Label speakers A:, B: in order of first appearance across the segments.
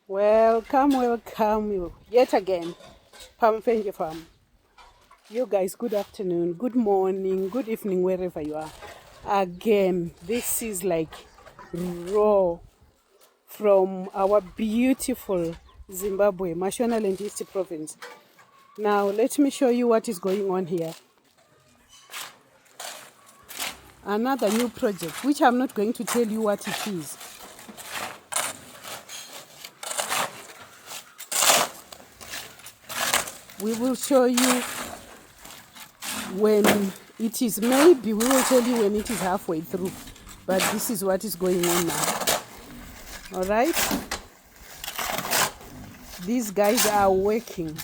A: Welcome yet again. Pamfenje Farm. You guys, good afternoon, good morning, good evening, wherever you are. Again, this is like raw from our beautiful Zimbabwe, Mashonaland East Province. Now, let me show you what is going on here. Another new project, which I'm not going to tell you what it is. We will show you when it is, maybe we will tell you when it is halfway through, but this is what is going on now. All right, these guys are working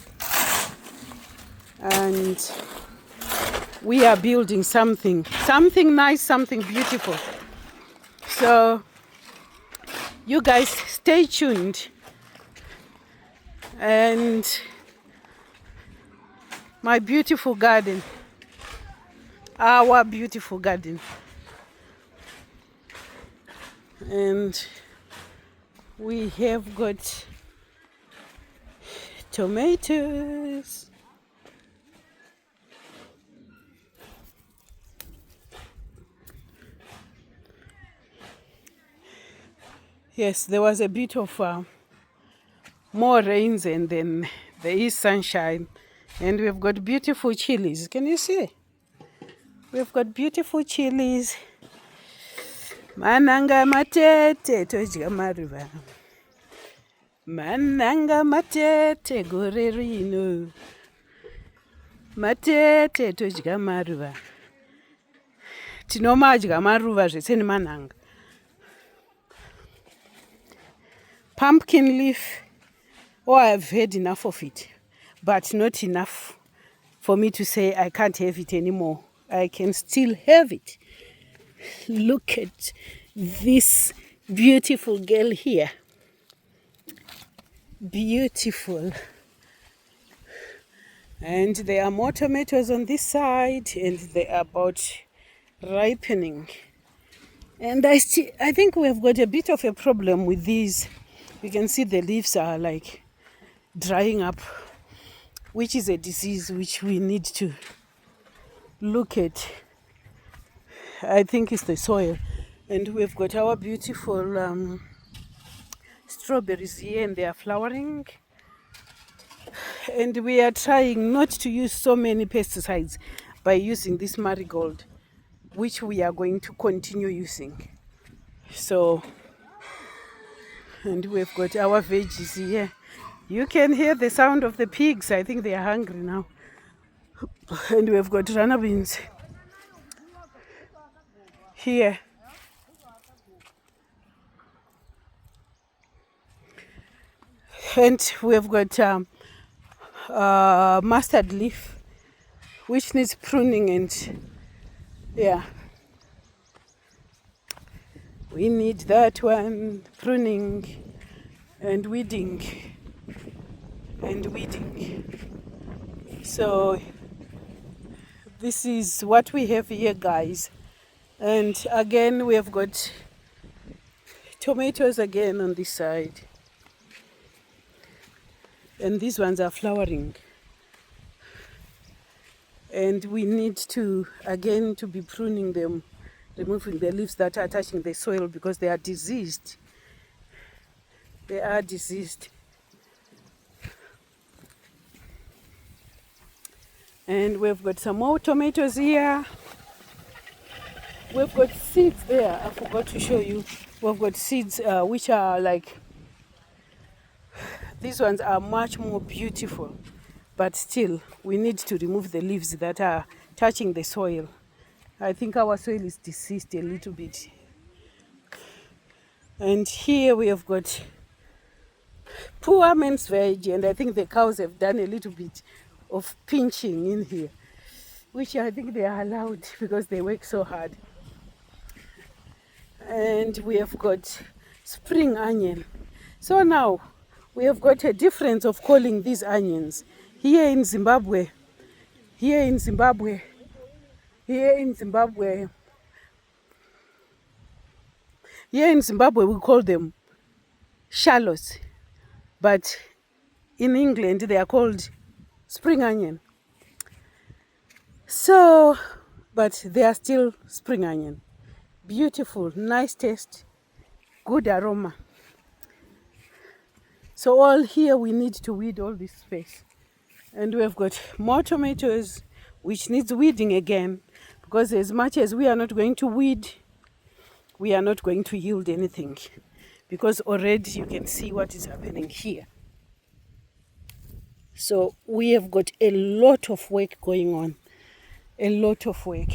A: and we are building something nice, something beautiful. So you guys stay tuned, and my beautiful garden, our beautiful garden, and we have got tomatoes. Yes, there was a bit of more rains and then there is sunshine, and we've got beautiful chilies. Can you see? We've got beautiful chilies. Mananga matete tojya maruva. Mananga matete gorerino. Matete tojya maruva. Tinomadya maruva zvese nemanhanga. Pumpkin leaf. Oh, I've had enough of it, but not enough for me to say I can't have it anymore. I can still have it. Look at this beautiful girl here. Beautiful. And there are more tomatoes on this side, and they are about ripening. And I think we have got a bit of a problem with these. You can see the leaves are like drying up, which is a disease which we need to look at. I think it's the soil. And we've got our beautiful strawberries here, and they are flowering. And we are trying not to use so many pesticides by using this marigold, which we are going to continue using. So, and we've got our veggies here. You can hear the sound of the pigs. I think they are hungry now. And we've got runner beans here. And we've got mustard leaf, which needs pruning, and yeah, we need that one, pruning and weeding and weeding. So this is what we have here, guys. And again, we have got tomatoes again on this side, and these ones are flowering, and we need to again to be pruning them, removing the leaves that are touching the soil because they are diseased. They are diseased. And we've got some more tomatoes here. We've got seeds there. I forgot to show you. We've got seeds which are like, these ones are much more beautiful, but still we need to remove the leaves that are touching the soil. I think our soil is diseased a little bit. And here we have got poor man's veg, and I think the cows have done a little bit of pinching in here, which I think they are allowed because they work so hard. And we have got spring onion. So now we have got a difference of calling these onions. Here in Zimbabwe, we call them shallots. but in England they are called spring onion. So, but they are still spring onion. Beautiful, nice taste, good aroma. So all here we need to weed all this space. And we've got more tomatoes which needs weeding again, because as much as we are not going to weed, we are not going to yield anything, because already you can see what is happening here. So we have got a lot of work going on, a lot of work.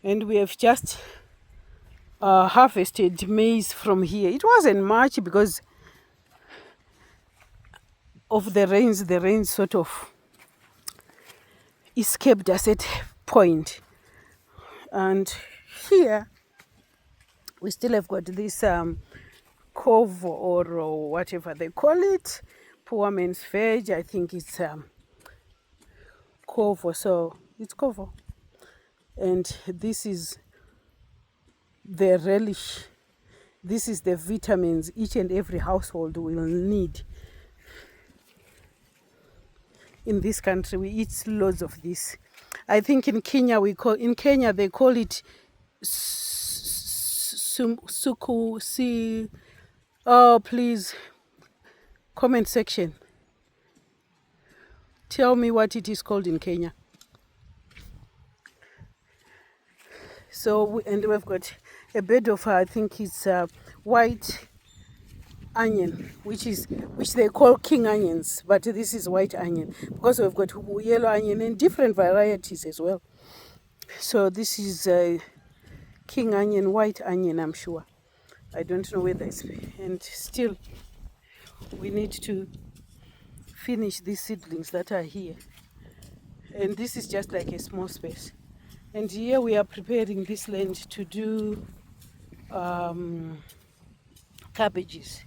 A: And we have just harvested maize from here. It wasn't much because of the rains sort of escaped us at a point. And here we still have got this cove or whatever they call it, poor man's veg. I think it's cove, so it's cove. And this is the relish. This is the vitamins each and every household will need. In this country, we eat loads of this. I think in Kenya they call it suku. Oh, please, comment section. Tell me what it is called in Kenya. So, and we've got a bed of, I think it's white onion, which they call king onions, but this is white onion, because we've got yellow onion and different varieties as well. So this is king onion, white onion, I'm sure. I don't know whether it's, and still we need to finish these seedlings that are here. And this is just like a small space. And here we are preparing this land to do cabbages.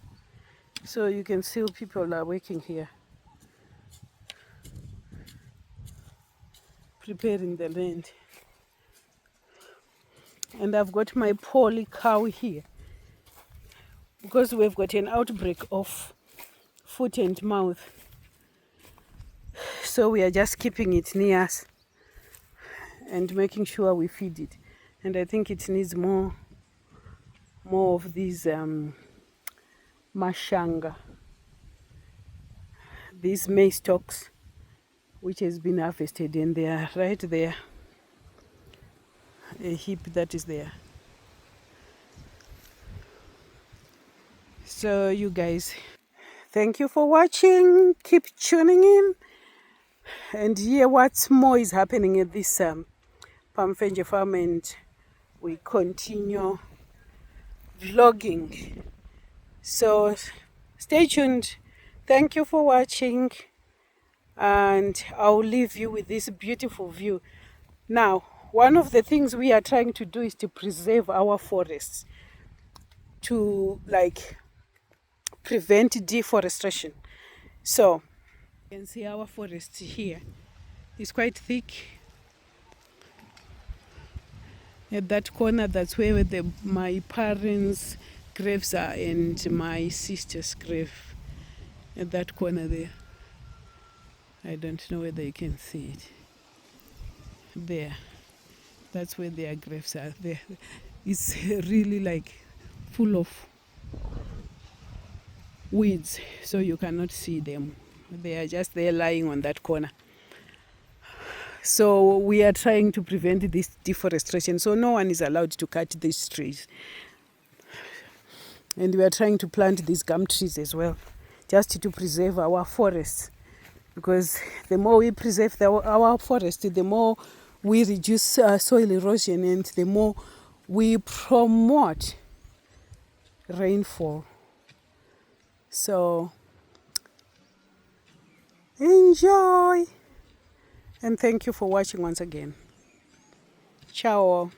A: So you can see people are working here, preparing the land. And I've got my poly cow here, because we've got an outbreak of foot and mouth. So we are just keeping it near us and making sure we feed it. And I think it needs more of these mashanga, these maize stalks, which has been harvested, and they are right there, a heap that is there. So you guys, thank you for watching. Keep tuning in and hear what more is happening at this Pamfenje farm, and we continue vlogging. So stay tuned. Thank you for watching, and I'll leave you with this beautiful view. Now, one of the things we are trying to do is to preserve our forests, to prevent deforestation. So you can see our forest here is quite thick. At that corner, that's where my parents' graves are, and my sister's grave. At that corner there. I don't know whether you can see it. There. That's where their graves are. There. It's really full of weeds, so you cannot see them. They are just there lying on that corner. So we are trying to prevent this deforestation. So no one is allowed to cut these trees. And we are trying to plant these gum trees as well, just to preserve our forests. Because the more we preserve our forest, the more we reduce soil erosion, and the more we promote rainfall. So enjoy, and thank you for watching once again. Ciao.